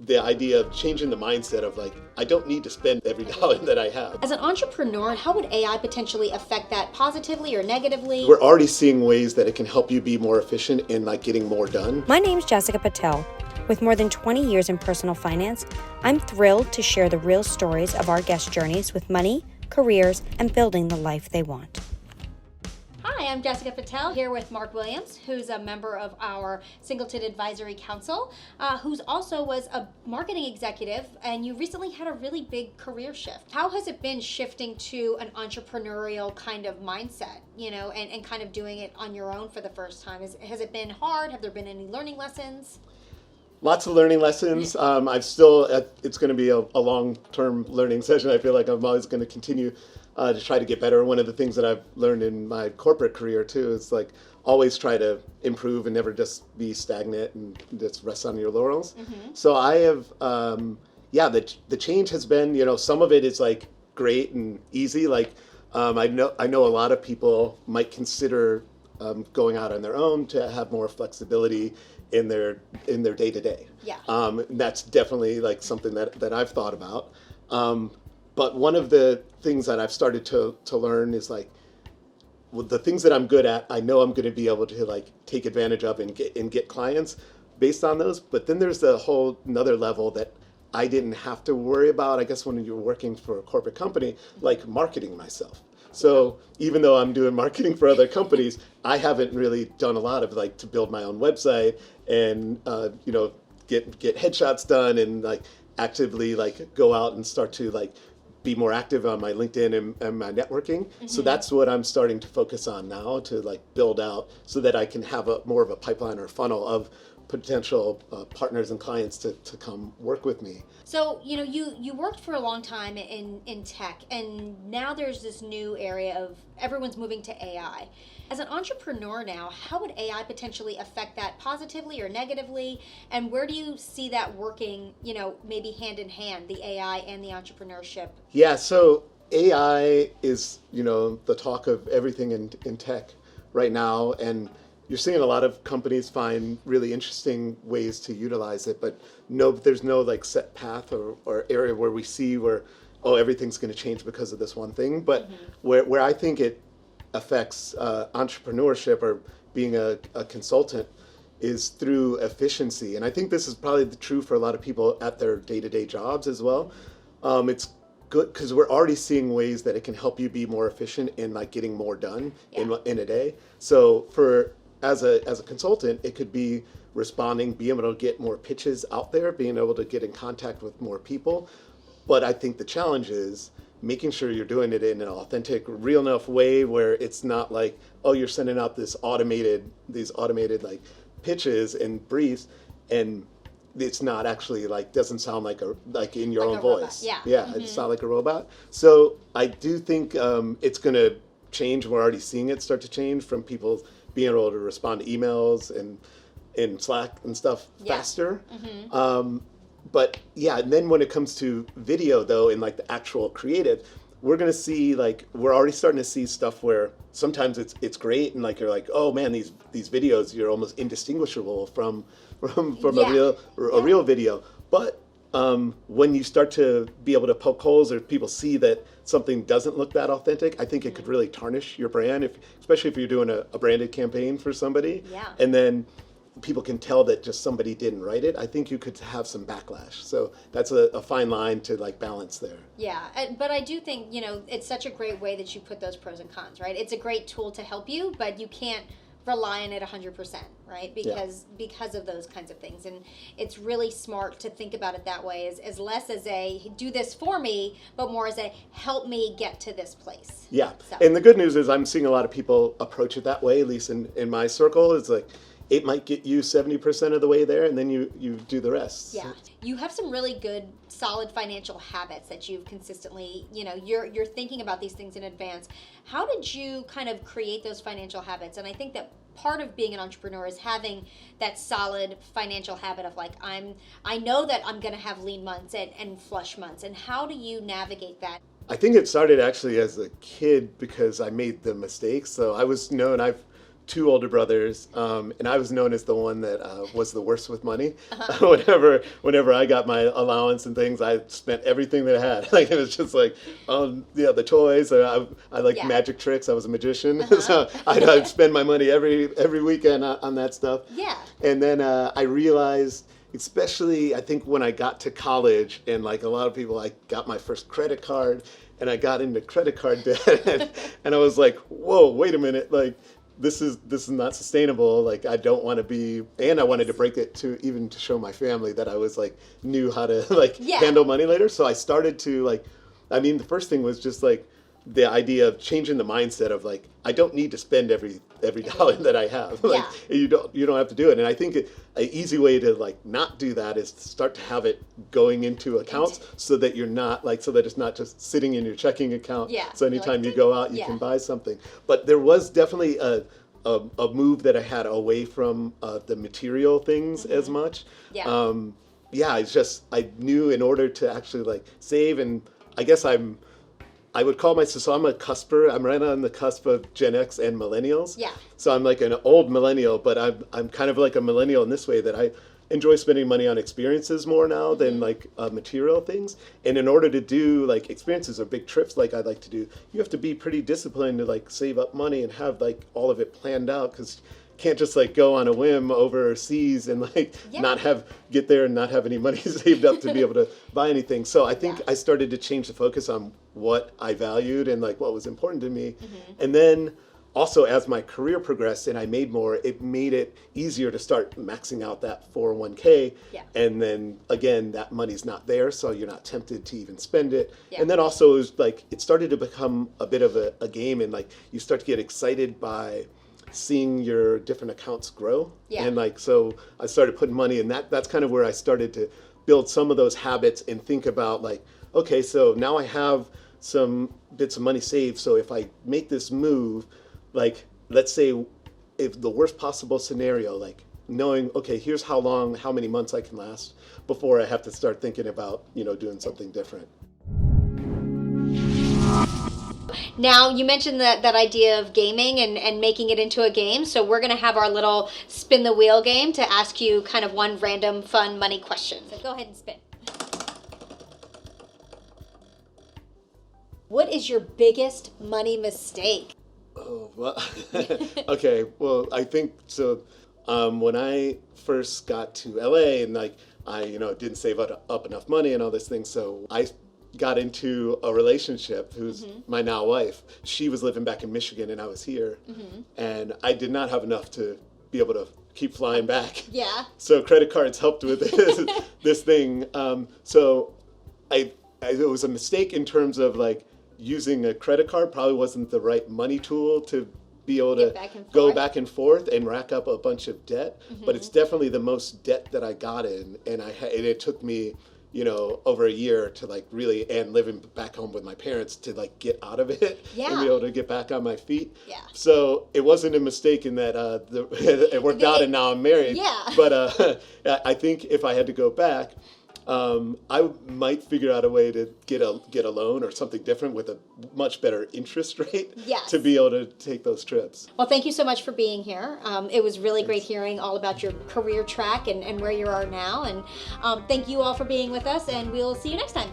the idea of changing the mindset of like, I don't need to spend every dollar that I have. As an entrepreneur, how would AI potentially affect that positively or negatively? We're already seeing ways that it can help you be more efficient in like getting more done. My name's Jessica Patel. With more than 20 years in personal finance, I'm thrilled to share the real stories of our guest journeys with money, careers, and building the life they want. Hi, I'm Jessica Patel here with Mark Williams, who's a member of our Singleton Advisory Council, who's also was a marketing executive, and you recently had a really big career shift. How has it been shifting to an entrepreneurial kind of mindset, and kind of doing it on your own for the first time? Has it been hard? Have there been any learning lessons? Lots of learning lessons. It's going to be a long-term learning session. I feel like I'm always going to continue to try to get better. One of the things that I've learned in my corporate career too is like always try to improve and never just be stagnant and just rest on your laurels. Mm-hmm. So I have, the change has been, some of it is like great and easy. Like I know a lot of people might consider going out on their own to have more flexibility in their day-to-day. Yeah. That's definitely like something that I've thought about. But one of the things that I've started to learn is like, well, the things that I'm good at, I know I'm going to be able to like take advantage of and get clients based on those. But then there's a whole another level that I didn't have to worry about, I guess, when you're working for a corporate company, like marketing myself. So even though I'm doing marketing for other companies, I haven't really done a lot of like to build my own website and get headshots done and like actively like go out and start to like be more active on my LinkedIn and my networking. Mm-hmm. So that's what I'm starting to focus on now to like build out so that I can have more of a pipeline or funnel of potential partners and clients to come work with me. So, you worked for a long time in tech, and now there's this new area of everyone's moving to AI. As an entrepreneur now, how would AI potentially affect that positively or negatively? And where do you see that working, maybe hand in hand, the AI and the entrepreneurship? Yeah, so AI is, the talk of everything in tech right now, and you're seeing a lot of companies find really interesting ways to utilize it, but there's no like set path or area where we see everything's going to change because of this one thing. But mm-hmm. where I think it affects entrepreneurship or being a consultant is through efficiency. And I think this is probably true for a lot of people at their day-to-day jobs as well. It's good because we're already seeing ways that it can help you be more efficient in like getting more done in a day. So as a consultant, it could be being able to get more pitches out there, being able to get in contact with more people. But I think the challenge is making sure you're doing it in an authentic, real enough way where it's not like, oh, you're sending out these automated like pitches and briefs, and it's not actually like doesn't sound like in your own voice. Robot. Yeah, mm-hmm. It sounds like a robot. So I do think it's going to change. We're already seeing it start to change from people being able to respond to emails and in Slack and stuff faster. Mm-hmm. But yeah, and then when it comes to video though, and like the actual creative, we're already starting to see stuff where sometimes it's great and like you're like, oh man, these videos you're almost indistinguishable from a real video. But when you start to be able to poke holes or people see that something doesn't look that authentic, I think it could really tarnish your brand, especially if you're doing a branded campaign for somebody. Yeah. And then people can tell that just somebody didn't write it. I think you could have some backlash. So that's a fine line to like balance there. Yeah, but I do think, it's such a great way that you put those pros and cons, right? It's a great tool to help you, but you can't rely on it 100%, right? Because of those kinds of things. And it's really smart to think about it that way, as less as a do this for me, but more as a help me get to this place. Yeah. So. And the good news is I'm seeing a lot of people approach it that way, at least in my circle. It's like it might get you 70% of the way there, and then you do the rest. Yeah. You have some really good, solid financial habits that you've consistently, you're thinking about these things in advance. How did you kind of create those financial habits? And I think that part of being an entrepreneur is having that solid financial habit of like, I know that I'm going to have lean months and flush months. And how do you navigate that? I think it started actually as a kid because I made the mistakes. So I was known, I've two older brothers, and I was known as the one that was the worst with money. Whenever I got my allowance and things, I spent everything that I had. Like it was just like, the toys. I liked magic tricks. I was a magician, so I'd spend my money every weekend on that stuff. Yeah. And then I realized, especially I think when I got to college, and like a lot of people, I got my first credit card, and I got into credit card debt, and I was like, whoa, wait a minute, like. This is not sustainable. Like I don't want to be, and I wanted to break it to show my family that I was like knew how to handle money later. So I started to the first thing was just like the idea of changing the mindset of like I don't need to spend every dollar that I have. Like you don't have to do it. And I think an easy way to like not do that is to start to have it going into accounts so that you're not so that it's not just sitting in your checking account. Yeah. So anytime you go out, you can buy something. But there was definitely a move that I had away from the material things as much. Yeah. It's just I knew in order to actually like save, and I guess I would call myself, so I'm a cusper. I'm right on the cusp of Gen X and millennials. Yeah. So I'm like an old millennial, but I'm kind of like a millennial in this way that I enjoy spending money on experiences more now than like material things. And in order to do like experiences or big trips like I'd like to do, you have to be pretty disciplined to like save up money and have like all of it planned out, because can't just like go on a whim overseas and like get there and not have any money saved up to be able to buy anything. So I think I started to change the focus on what I valued and like what was important to me. And then also as my career progressed and I made more, it made it easier to start maxing out that 401k. And then again, that money's not there, so you're not tempted to even spend it. And then also it was like it started to become a bit of a game, and like you start to get excited by seeing your different accounts grow. And like so I started putting money in that's kind of where I started to build some of those habits and think about like, okay, so now I have some bits of money saved, so if I make this move, like let's say if the worst possible scenario, like knowing, okay, here's how many months I can last before I have to start thinking about doing something different. Now, you mentioned that idea of gaming and making it into a game. So we're going to have our little spin the wheel game to ask you kind of one random fun money question. So go ahead and spin. What is your biggest money mistake? Oh, well, okay. Well, I think so. When I first got to LA and like I didn't save up enough money and all this thing, so I got into a relationship who's my now wife. She was living back in Michigan and I was here, and I did not have enough to be able to keep flying back. Yeah. So credit cards helped with this thing. So it was a mistake in terms of like using a credit card probably wasn't the right money tool to be able to go back and forth and rack up a bunch of debt. But it's definitely the most debt that I got in, and it took me over a year to like really, and living back home with my parents, to like get out of it and be able to get back on my feet. Yeah. So it wasn't a mistake in that it worked out and now I'm married. Yeah. But I think if I had to go back, I might figure out a way to get a loan or something different with a much better interest rate to be able to take those trips. Well, thank you so much for being here. It was really great hearing all about your career track and where you are now. And thank you all for being with us, and we'll see you next time.